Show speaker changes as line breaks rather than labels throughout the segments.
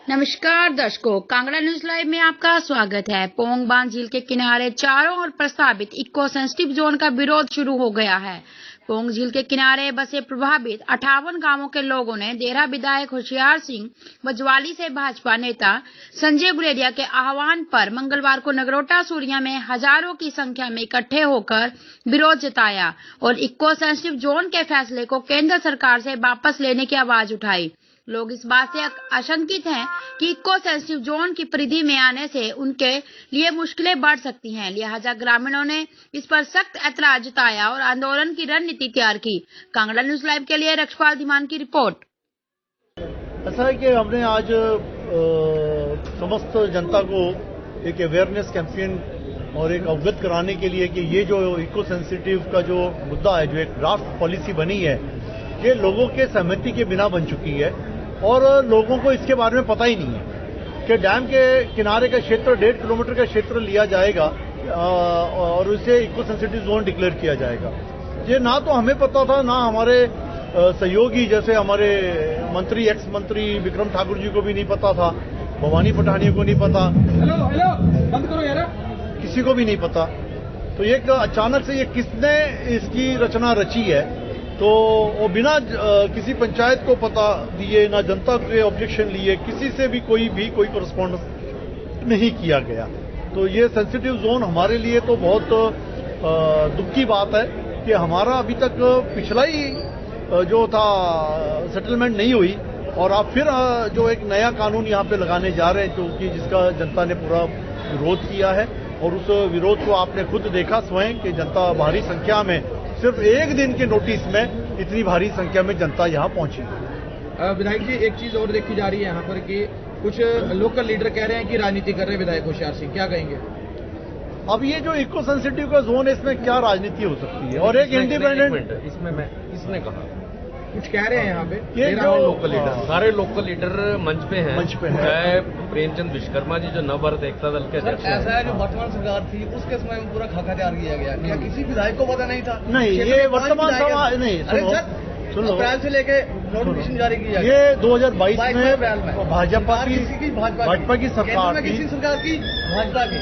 नमस्कार दर्शकों, Kangra news live में आपका स्वागत है। पोंग बांध झील के किनारे चारों ओर प्रस्तावित इको सेंसिटिव जोन का विरोध शुरू हो गया है। पोंग झील के किनारे बसे प्रभावित 58 गांवों के लोगों ने देहरा विधायक होशियार सिंह व ज्वाली से भाजपा नेता संजय गुलेरिया के आह्वान पर मंगलवार को नगरोटा सूरिया में हजारों की संख्या में इकट्ठे होकर विरोध जताया और इको सेंसिटिव जोन के फैसले को केंद्र सरकार से वापस लेने की आवाज उठाई। लोग इस बात से आशंकित हैं कि इको सेंसिटिव जोन की परिधि में आने से उनके लिए मुश्किलें बढ़ सकती हैं। लिहाजा ग्रामीणों ने इस पर सख्त ऐतराज जताया और आंदोलन की रणनीति तैयार की। कांगड़ा न्यूज लाइव के लिए रक्षपाल धीमान की रिपोर्ट।
ऐसा है कि हमने आज समस्त जनता को एक अवेयरनेस कैंपेन और एक अवगत कराने के लिए कि ये जो इको सेंसिटिव का जो मुद्दा है, जो एक ड्राफ्ट पॉलिसी बनी है, ये लोगों के सहमति के बिना बन चुकी है और लोगों को इसके बारे में पता ही नहीं है कि डैम के किनारे का क्षेत्र 1.5 किलोमीटर का क्षेत्र लिया जाएगा और उसे इको सेंसिटिव जोन डिक्लेयर किया जाएगा। ये ना तो हमें पता था, ना हमारे सहयोगी जैसे हमारे मंत्री एक्स मंत्री विक्रम ठाकुर जी को भी नहीं पता था, भवानी पठानिया को नहीं पता,
हेलो बंद करो यार,
किसी को भी नहीं पता। तो ये अचानक से ये किसने इसकी रचना रची है, तो वो बिना किसी पंचायत को पता दिए, ना जनता के ऑब्जेक्शन लिए, किसी से भी कोई करस्पॉन्डेंस नहीं किया गया। तो ये सेंसिटिव जोन हमारे लिए तो बहुत दुख की बात है कि हमारा अभी तक पिछला ही जो था सेटलमेंट नहीं हुई और आप फिर जो एक नया कानून यहाँ पे लगाने जा रहे हैं, क्योंकि जिसका जनता ने पूरा विरोध किया है और उस विरोध को आपने खुद देखा स्वयं कि जनता भारी संख्या में, सिर्फ एक दिन के नोटिस में इतनी भारी संख्या में जनता यहाँ पहुंची।
विधायक जी, एक चीज और देखी जा रही है यहाँ पर कि कुछ लोकल लीडर कह रहे हैं कि राजनीति कर रहे हैं विधायक होशियार सिंह, क्या कहेंगे?
अब ये जो इको सेंसिटिव का जोन है, इसमें क्या राजनीति हो सकती है? और एक इंडिपेंडेंट
इसने कहा
कुछ कह रहे हैं यहाँ पे
ये जो लोकल लीडर, सारे लोकल लीडर मंच पे हैं। चाहे प्रेमचंद विश्वकर्मा जी जो नवभारत एकता दल के अध्यक्ष हैं।
ऐसा है, जो वर्तमान सरकार थी उसके समय में पूरा खाका तैयार किया गया, क्या किसी विधायक को पता नहीं था?
नहीं, ये वर्तमान समाज नहीं, सुनो,
अप्रैल से लेके नोटिफिकेशन जारी किया
ये 2022 में भाजपा की सरकार थी,
किसी सरकार की भाजपा की,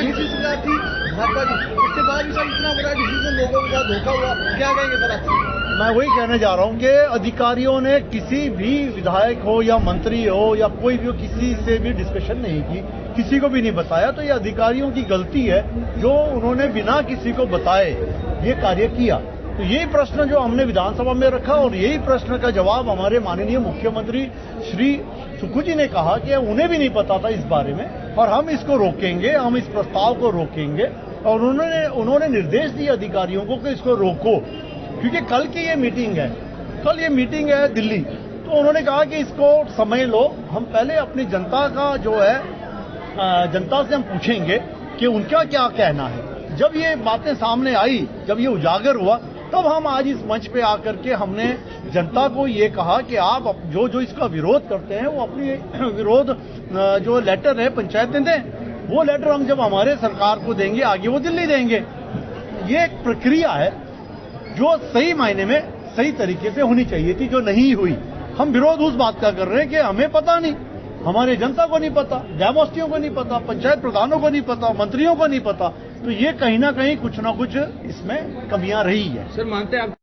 किसी सरकार थी भाजपा की। इसके बाद भी सर इतना बड़ा डिसीजन लोगों के साथ धोखा हुआ, क्या कहेंगे सर आप?
मैं वही कहने जा रहा हूं कि अधिकारियों ने किसी भी विधायक हो या मंत्री हो या कोई भी हो, किसी से भी डिस्कशन नहीं की, किसी को भी नहीं बताया। तो ये अधिकारियों की गलती है जो उन्होंने बिना किसी को बताए ये कार्य किया। तो यही प्रश्न जो हमने विधानसभा में रखा और यही प्रश्न का जवाब हमारे माननीय मुख्यमंत्री श्री सुक्खू जी ने कहा कि उन्हें भी नहीं पता था इस बारे में और हम इसको रोकेंगे, हम इस प्रस्ताव को रोकेंगे। और उन्होंने निर्देश दिए अधिकारियों को कि इसको रोको, क्योंकि कल की ये मीटिंग है, कल ये मीटिंग है दिल्ली। तो उन्होंने कहा कि इसको समय लो, हम पहले अपनी जनता का जो है जनता से हम पूछेंगे कि उनका क्या कहना है। जब ये बातें सामने आई, जब ये उजागर हुआ, तब हम आज इस मंच पे आकर के हमने जनता को ये कहा कि आप जो इसका विरोध करते हैं वो अपनी विरोध जो लेटर है पंचायत में दें। वो लेटर हम जब हमारे सरकार को देंगे, आगे वो दिल्ली देंगे। ये एक प्रक्रिया है जो सही मायने में सही तरीके से होनी चाहिए थी, जो नहीं हुई। हम विरोध उस बात का कर रहे हैं कि हमें पता नहीं, हमारे जनता को नहीं पता, ग्रामवासियों को नहीं पता, पंचायत प्रधानों को नहीं पता, मंत्रियों को नहीं पता। तो ये कहीं ना कहीं कुछ ना कुछ इसमें कमियां रही है।
सर, मानते हैं आप